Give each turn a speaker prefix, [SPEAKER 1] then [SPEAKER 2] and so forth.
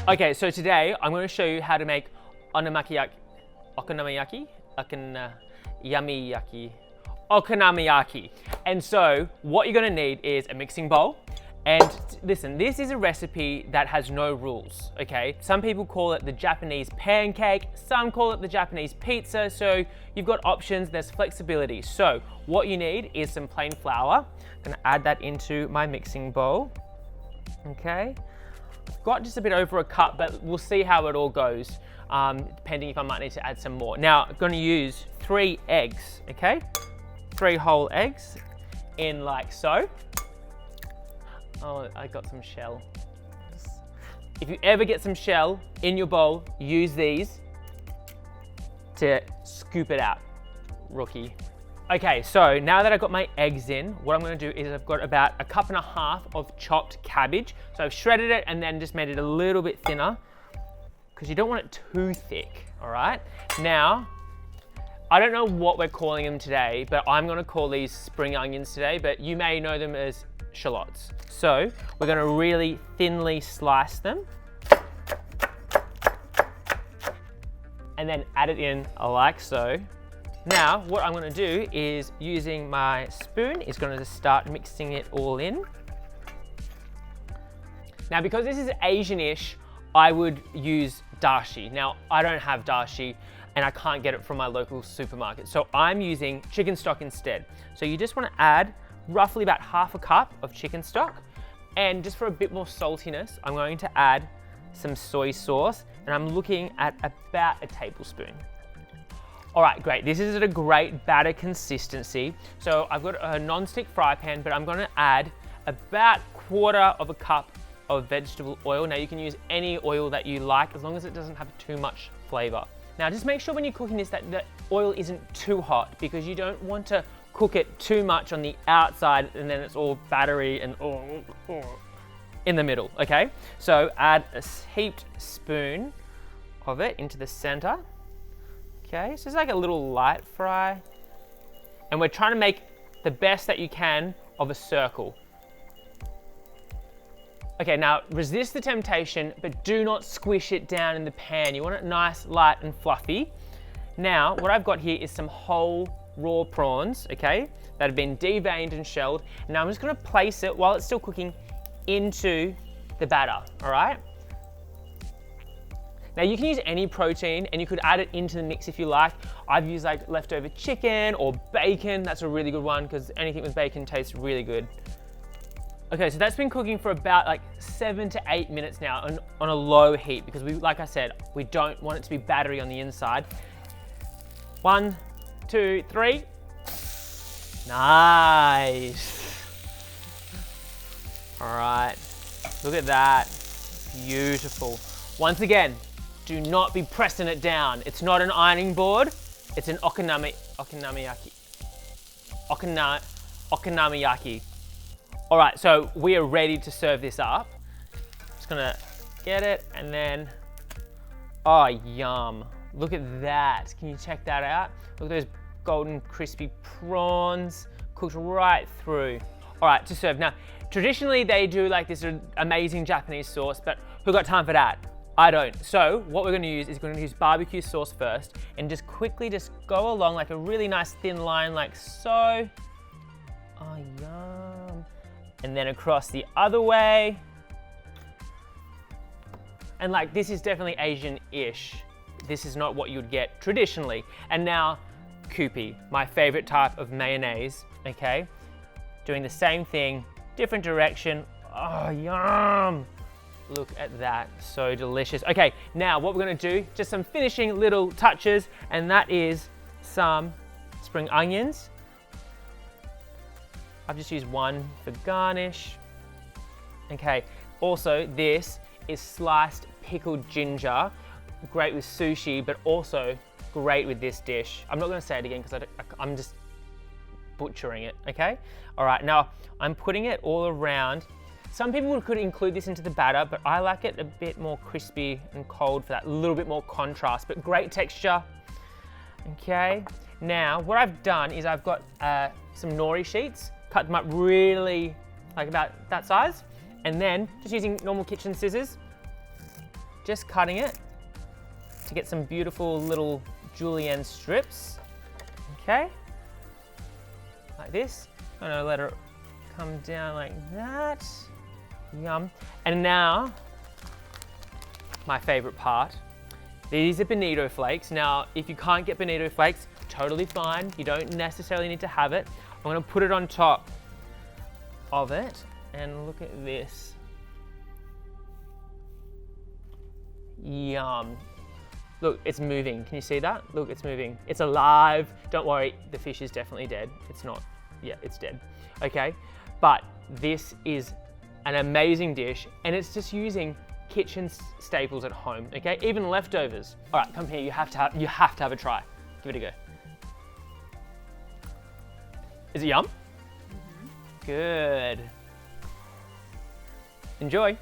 [SPEAKER 1] Okay, so today I'm going to show you how to make Okonomiyaki, Okonamiyaki. And so what you're going to need is a mixing bowl. And listen, this is a recipe that has no rules, okay? Some people call it the Japanese pancake, some call it the Japanese pizza, so you've got options, there's flexibility. So what you need is some plain flour. I'm gonna add that into my mixing bowl, okay? Got just a bit over a cup, but we'll see how it all goes, depending if I might need to add some more. Now, I'm gonna use 3 eggs, okay? 3 whole eggs in like so. Oh, I got some shell. If you ever get some shell in your bowl, use these to scoop it out, rookie. Okay, so now that I've got my eggs in, what I'm gonna do is I've got about 1.5 cups of chopped cabbage. So I've shredded it and then just made it a little bit thinner because you don't want it too thick, all right? Now, I don't know what we're calling them today, but I'm gonna call these spring onions today, but you may know them as shallots. So we're gonna really thinly slice them and then add it in like so. Now, what I'm gonna do is using my spoon is gonna just start mixing it all in. Now, because this is Asian-ish, I would use dashi. Now, I don't have dashi and I can't get it from my local supermarket. So I'm using chicken stock instead. So you just wanna add roughly about 1/2 cup of chicken stock. And just for a bit more saltiness, I'm going to add some soy sauce, and I'm looking at about a tablespoon. All right, great. This is at a great batter consistency. So I've got a non-stick fry pan, but I'm gonna add about 1/4 cup of vegetable oil. Now you can use any oil that you like, as long as it doesn't have too much flavor. Now just make sure when you're cooking this that the oil isn't too hot, because you don't want to cook it too much on the outside and then it's all battery and in the middle, okay? So add a heaped spoon of it into the center. Okay, so it's like a little light fry. And we're trying to make the best that you can of a circle. Okay, now resist the temptation, but do not squish it down in the pan. You want it nice, light, and fluffy. Now, what I've got here is some whole raw prawns, okay, that have been deveined and shelled. Now I'm just gonna place it while it's still cooking into the batter, all right? Now you can use any protein and you could add it into the mix if you like. I've used like leftover chicken or bacon. That's a really good one because anything with bacon tastes really good. Okay, so that's been cooking for about like 7 to 8 minutes now on a low heat because like I said, we don't want it to be battery on the inside. 1, 2, 3. Nice. All right, look at that. Beautiful. Once again, do not be pressing it down. It's not an ironing board. It's an Okonomiyaki. Okonamiyaki. All right, so we are ready to serve this up. Just gonna get it and then, oh, yum. Look at that. Can you check that out? Look at those golden crispy prawns cooked right through. All right, to serve. Now, traditionally they do like this amazing Japanese sauce, but who got time for that? I don't. So what we're gonna use is we're gonna use barbecue sauce first and just quickly just go along like a really nice thin line like so. Oh, yum. And then across the other way. And like, this is definitely Asian-ish. This is not what you'd get traditionally. And now, kewpie, my favorite type of mayonnaise, okay? Doing the same thing, different direction. Oh, yum. Look at that, so delicious. Okay, now what we're gonna do, just some finishing little touches, and that is some spring onions. I've just used 1 for garnish. Okay, also this is sliced pickled ginger. Great with sushi, but also great with this dish. I'm not gonna say it again because I'm just butchering it, okay? All right, now I'm putting it all around. Some people could include this into the batter, but I like it a bit more crispy and cold for that little bit more contrast, but great texture. Okay, now what I've done is I've got some nori sheets, cut them up really, like about that size, and then just using normal kitchen scissors, just cutting it to get some beautiful little julienne strips. Okay, like this. I'm gonna let it come down like that. Yum. And now, my favorite part. These are Bonito flakes. Now, if you can't get Bonito flakes, totally fine. You don't necessarily need to have it. I'm gonna put it on top of it, and look at this. Yum. Look, it's moving. Can you see that? Look, it's moving. It's alive. Don't worry, the fish is definitely dead. It's not, yeah, it's dead. Okay, but this is an amazing dish, and it's just using kitchen staples at home, okay? Even leftovers. All right, come here, you have to have a try. Give it a go. Is it yum? Mm-hmm. Good. Enjoy.